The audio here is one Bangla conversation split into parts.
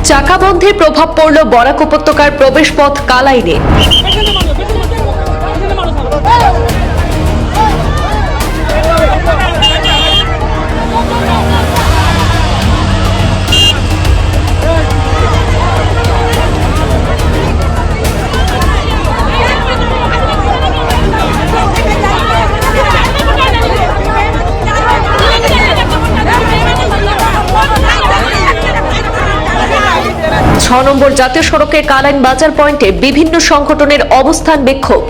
চাকা বন্ধের প্রভাব পড়ল বরাক উপত্যকার প্রবেশপথ কালাইনে। নম্বর জাতীয় সড়কের কালাইন বাজার পয়েন্টে বিভিন্ন সংগঠনের অবস্থান বিক্ষোভ।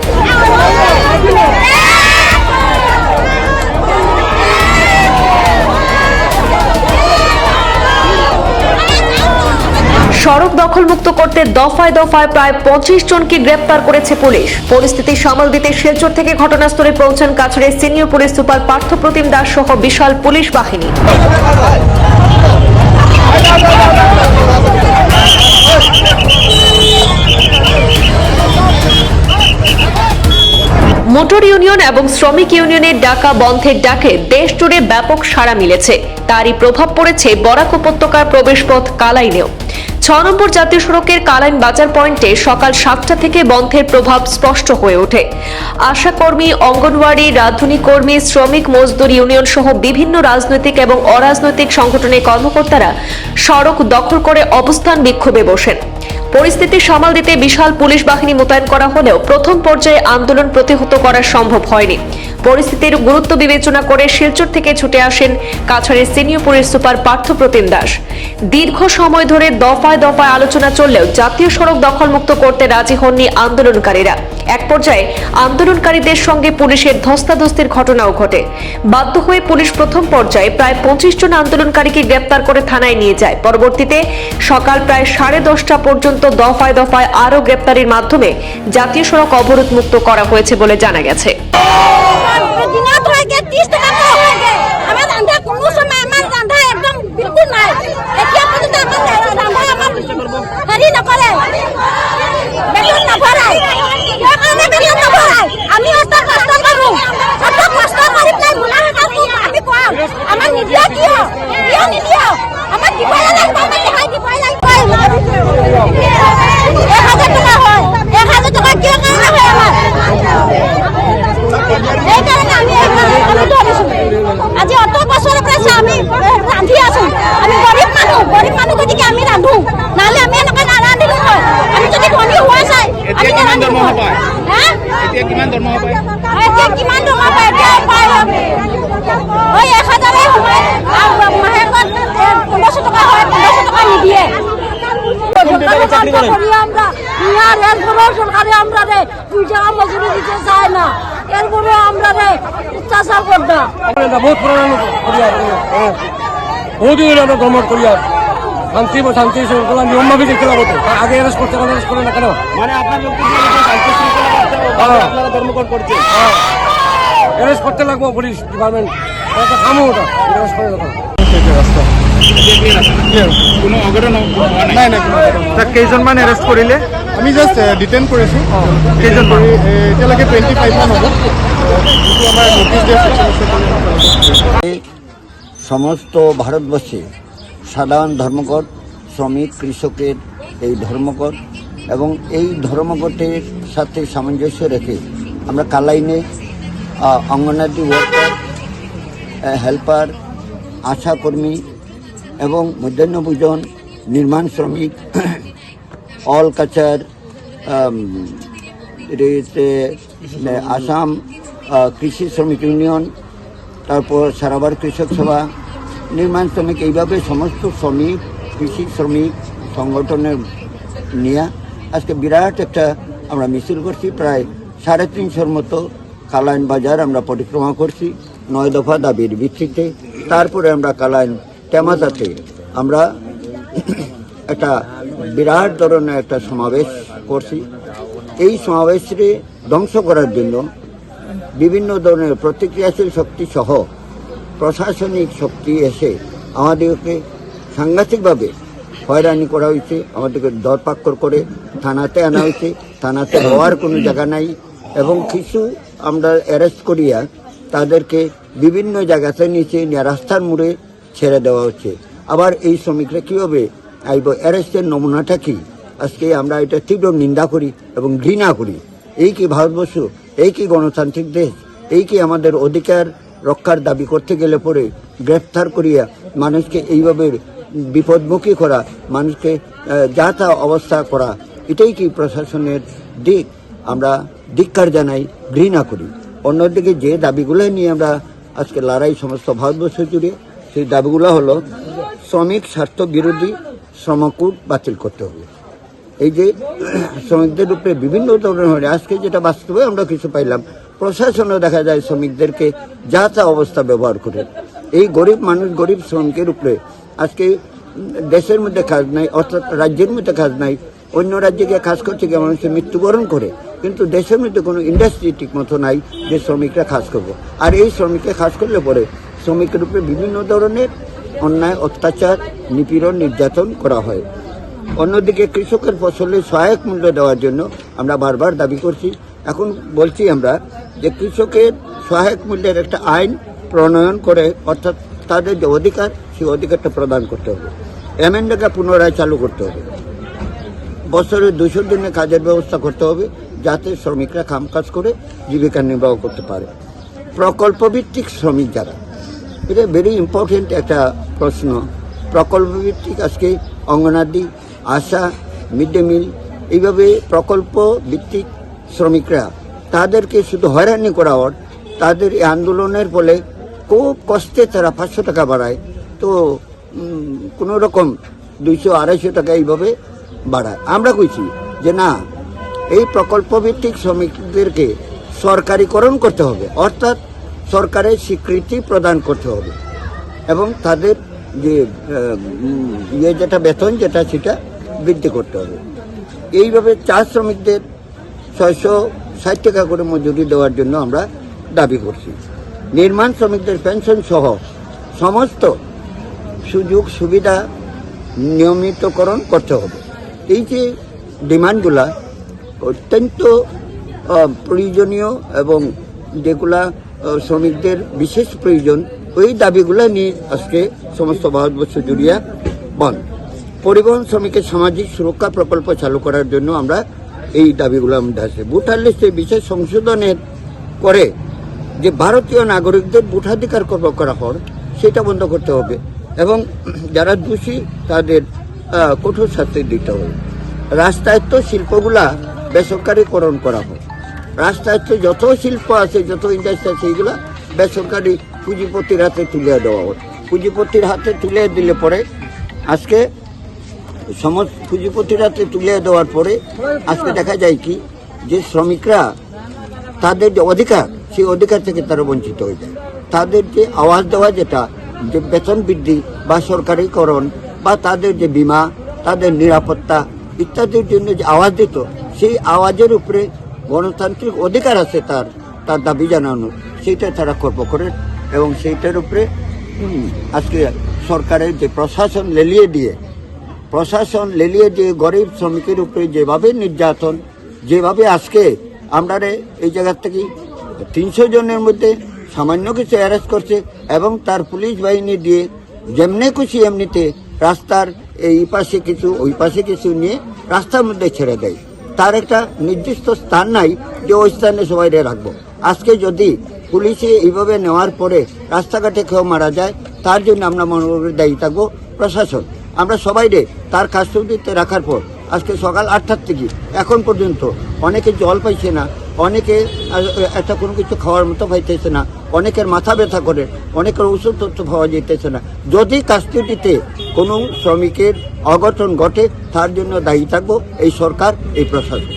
সড়ক দখলমুক্ত করতে দফায় দফায় প্রায় 25 জনকে গ্রেপ্তার করেছে পুলিশ। পরিস্থিতি সামাল দিতে শিলচর থেকে ঘটনাস্থলে পৌঁছান কাছাড়ের senior police super Parthapratim Das সহ বিশাল পুলিশ বাহিনী। মোটর ইউনিয়ন এবং শ্রমিক ইউনিয়নের ডাকা বন্ধের ডাকে দেশ জুড়ে ব্যাপক সাড়া মিলেছে। তারই প্রভাব পড়েছে বরাক উপত্যকার প্রবেশপথ কালাইনেও। 6 নম্বর জাতীয় সড়কের কালাইন বাজার পয়েন্টে সকাল 7টা থেকে বন্ধের প্রভাব স্পষ্ট হয়ে ওঠে। আশাকর্মী, অঙ্গনওয়াড়ি, রাঁধুনি কর্মী, শ্রমিক মজদুর ইউনিয়ন সহ বিভিন্ন রাজনৈতিক এবং অরাজনৈতিক সংগঠনের কর্মকর্তারা সড়ক দখল করে অবস্থান বিক্ষোভে বসেন। পরিস্থিতি সামাল দিতে বিশাল পুলিশ বাহিনী মোতায়েন করা হলেও প্রথম পর্যায়ে আন্দোলন প্রতিহত করা সম্ভব হয়নি। পরিস্থিতির গুরুত্ব বিবেচনা করে শিলচর থেকে ছুটে আসেন কাছাড়ের senior police super Parthapratim Das. দীর্ঘ সময় ধরে দফায় দফায় আলোচনা চললেও জাতীয় সড়ক দখলমুক্ত করতে রাজি হননি আন্দোলনকারীরা। এক পর্যায়ে আন্দোলনকারীদের সঙ্গে পুলিশের ধস্তাধস্তির ঘটনাও ঘটে। বাধ্য হয়ে পুলিশ প্রথম পর্যায়ে প্রায় 25 জন আন্দোলনকারীকে গ্রেপ্তার করে থানায় নিয়ে যায়। পরবর্তীতে সকাল প্রায় 10:30 পর্যন্ত দফায় দফায় আরও গ্রেপ্তারির মাধ্যমে জাতীয় সড়ক অবরোধ মুক্ত করা হয়েছে বলে জানা গেছে। আজি অত বছর পরে আমি রাঁধি আছো, আমি গরিব মানুষ গতিকে আমি রাঁধো, নাহলে আমি এনেকা নাৰান্ধিলো হয়। আমি যদি ধনী হোৱা যায় আমি নাৰান্ধিলো হয়। হ্যাঁ, এতিয়া কিমান দৰমহা পায়? এতিয়া পায় ওই 1000 হয়, মাহেকত 1500 টকা হয়, 1500 টকা নিদিয়ে। আমরা ইয়ার এরপরে সরকারে আমরা রে 2 টাকা মজুরি দিতে চায় না, এরপরে আমরা রে অত্যাচার করতে বহুত পুরানো করিয়ার বহুত দিন আমরা ভ্রমণ করিয়ার শান্তি শৃঙ্খলা নিয়ম ভাবে দেখতে পাবো। আগে অ্যারেস্ট করতে করে না কেন? মানে আপনার ধর্মঘট করছে, অ্যারেস্ট করতে লাগবো পুলিশ ডিপার্টমেন্ট কামও ওটা অ্যারেস্ট করে রাখা। কোনো অঘটন নাই না? কেইজন মান এৰেষ্ট কৰিলে? আমি জাষ্ট ডিটেইন কৰিছোঁ। কেইজন কৰি এতিয়ালৈকে 25 মান হ'ব। আমাৰ নোটিছ দিয়া সমস্ত ভারতবর্ষে সাধারণ ধর্মঘট, শ্রমিক কৃষকের এই ধর্মঘট এবং এই ধর্মঘটের সাথে সামঞ্জস্য রেখে আমরা কালাইনে অঙ্গনওয়াড়ি ওয়ার্কার, হেল্পার, আশাকর্মী এবং মধ্যাহ্নভোজন, নির্মাণ শ্রমিক, অল কাচার, আসাম কৃষি শ্রমিক ইউনিয়ন, তারপর সারাবার কৃষক সভা, নির্মাণ শ্রমিক, এইভাবে সমস্ত শ্রমিক, কৃষি শ্রমিক সংগঠনের নিয়ে আজকে বিরাট একটা আমরা মিছিল করছি। প্রায় 350 মতো কালাইন বাজার আমরা পরিক্রমা করছি 9 দফা দাবির ভিত্তিতে। তারপরে আমরা কালাইন টেমাজাতে আমরা একটা বিরাট ধরনের একটা সমাবেশ করছি। এই সমাবেশে ধ্বংস করার জন্য বিভিন্ন ধরনের প্রতিক্রিয়াশীল শক্তি সহ প্রশাসনিক শক্তি এসে আমাদেরকে সাংঘাতিকভাবে হয়রানি করা হয়েছে। আমাদেরকে দরপাক্কর করে থানাতে আনা হয়েছে। থানাতে হওয়ার কোনো জায়গা নাই এবং কিছু আমরা অ্যারেস্ট করিয়া তাদেরকে বিভিন্ন জায়গাতে নিচে রাস্তার মোড়ে ছেড়ে দেওয়া হচ্ছে। আবার এই শ্রমিকরা কীভাবে আইব অ্যারেস্টের নমুনাটা কি আজকে আমরা এটা তীব্র নিন্দা করি এবং ঘৃণা করি। এই কি ভারতবর্ষ, এই কি গণতান্ত্রিক দেশ, এই কি আমাদের অধিকার রক্ষার দাবি করতে গেলে পরে গ্রেফতার করিয়া মানুষকে এইভাবে বিপদমুখী করা, মানুষকে যা তা অবস্থা করা, এটাই কি প্রশাসনের দিক? আমরা ধিক্কার জানাই, ঘৃণা করি। অন্যদিকে যে দাবিগুলো নিয়ে আমরা আজকে লড়াই সমস্ত ভারতবর্ষ জুড়ে, সেই দাবিগুলো হলো শ্রমিক স্বার্থ বিরোধী শ্রমকোড বাতিল করতে হবে। এই যে শ্রমিকদের উপরে বিভিন্ন ধরনের আজকে যেটা বাস্তবে আমরা কিছু পাইলাম, প্রশাসনও দেখা যায় শ্রমিকদেরকে যা তা অবস্থা ব্যবহার করে। এই গরিব মানুষ, গরিব শ্রমিকের উপরে আজকে দেশের মধ্যে কাজ নাই, অর্থাৎ রাজ্যের মধ্যে কাজ নাই, অন্য রাজ্যে গিয়ে কাজ করতে গিয়ে মানুষের মৃত্যুবরণ করে, কিন্তু দেশের মধ্যে কোনো ইন্ডাস্ট্রি ঠিক মতো নাই যে শ্রমিকরা কাজ করবো। আর এই শ্রমিকরা কাজ করলে পরে শ্রমিকের উপরে বিভিন্ন ধরনের অন্যায়, অত্যাচার, নিপীড়ন, নির্যাতন করা হয়। অন্যদিকে কৃষকের ফসলের সহায়ক মূল্য দেওয়ার জন্য আমরা বারবার দাবি করছি। এখন বলছি আমরা যে কৃষকের সহায়ক মূল্যের একটা আইন প্রণয়ন করে, অর্থাৎ তাদের যে অধিকার, সেই অধিকারটা প্রদান করতে হবে। এমএনরেগা পুনরায় চালু করতে হবে। বছরে 200 দিনের কাজের ব্যবস্থা করতে হবে, যাতে শ্রমিকরা কাজ করে জীবিকা নির্বাহ করতে পারে। প্রকল্পভিত্তিক শ্রমিক যারা, এটা ভেরি ইম্পর্টেন্ট একটা প্রশ্ন। প্রকল্পভিত্তিক আজকে অঙ্গনাদি, আশা, মিড ডে মিল, এইভাবে প্রকল্প ভিত্তিক শ্রমিকরা, তাদেরকে শুধু হয়রানি করা হয়। তাদের এই আন্দোলনের ফলে খুব কষ্টে তারা 500 টাকা বাড়ায়, তো কোনো রকম 200-250 টাকা এইভাবে বাড়ায়। আমরা কইছি যে না, এই প্রকল্পভিত্তিক শ্রমিকদেরকে সরকারিকরণ করতে হবে, অর্থাৎ সরকারের স্বীকৃতি প্রদান করতে হবে এবং তাদের যে যেটা বেতন যেটা সেটা বৃদ্ধি করতে হবে। এইভাবে চা শ্রমিকদের 660 টাকা করে মজুরি দেওয়ার জন্য আমরা দাবি করছি। নির্মাণ শ্রমিকদের পেনশন সহ সমস্ত সুযোগ সুবিধা নিয়মিতকরণ করতে হবে। এই যে ডিমান্ডগুলা অত্যন্ত প্রয়োজনীয় এবং যেগুলা শ্রমিকদের বিশেষ প্রয়োজন, ওই দাবিগুলা নিয়ে আজকে সমস্ত ভারতবর্ষ জুড়িয়া বন্ধ। পরিবহন শ্রমিকের সামাজিক সুরক্ষা প্রকল্প চালু করার জন্য আমরা এই দাবিগুলো আমাদের আছে। ভোটার লিস্টে বিশেষ সংশোধনের করে যে ভারতীয় নাগরিকদের ভোটাধিকার করা হয়, সেটা বন্ধ করতে হবে এবং যারা দোষী তাদের কঠোর শাস্তি দিতে হবে। রাষ্ট্রায়ত্ত শিল্পগুলা বেসরকারিকরণ করা হয়। রাষ্ট্রায়ত্ত যত শিল্প আছে, যত ইন্ডাস্ট্রি আছে, এইগুলা বেসরকারি পুঁজিপতির হাতে তুলে দেওয়া হয়। পুঁজিপতির হাতে তুলে দিলে পরে আজকে সমস্ত পুঁজিপতির হাতে তুলে দেওয়ার পরে আজকে দেখা যায় কি, যে শ্রমিকরা তাদের যে অধিকার, সেই অধিকার থেকে তারা বঞ্চিত হয়ে যায়। তাদের যে আওয়াজ দেওয়া, যেটা যে বেতন বৃদ্ধি বা সরকারিকরণ বা তাদের যে বীমা, তাদের নিরাপত্তা ইত্যাদির জন্য যে আওয়াজ দিত, সেই আওয়াজের উপরে গণতান্ত্রিক অধিকার আছে তার দাবি জানানো, সেইটা তারা কর্ম করে এবং সেইটার উপরে আজকে সরকারের যে প্রশাসন লেলিয়ে দিয়ে গরিব শ্রমিকের উপরে যেভাবে নির্যাতন, যেভাবে আজকে আমরা এই জায়গার থেকে 300 জনের মধ্যে সামান্য কিছু অ্যারেস্ট করছে এবং তার পুলিশ বাহিনী দিয়ে যেমনি খুশি এমনিতে রাস্তার এই পাশে কিছু ওই পাশে কিছু নিয়ে রাস্তার মধ্যে ছেড়ে দেয়। তার একটা নির্দিষ্ট স্থান নাই যে ওই স্থানে সবাই রাখবো। আজকে যদি পুলিশে এইভাবে নেওয়ার পরে রাস্তাঘাটে কেউ মারা যায়, তার জন্য আমরা মনে করি দায়ী থাকবো প্রশাসন। আমরা সবাই তার কাস্টডিতে রাখার পর আজকে সকাল 8টার থেকে এখন পর্যন্ত অনেকে জল পাইছে না, অনেকে একটা কোনো কিছু খাওয়ার মতো পাইতেছে না, অনেকের মাথা ব্যথা করে, অনেকের ওষুধ তথ্য পাওয়া যেতেছে না। যদি কাস্টডিতে কোনো শ্রমিকের অঘটন ঘটে, তার জন্য দায়ী থাকবো এই সরকার, এই প্রশাসন।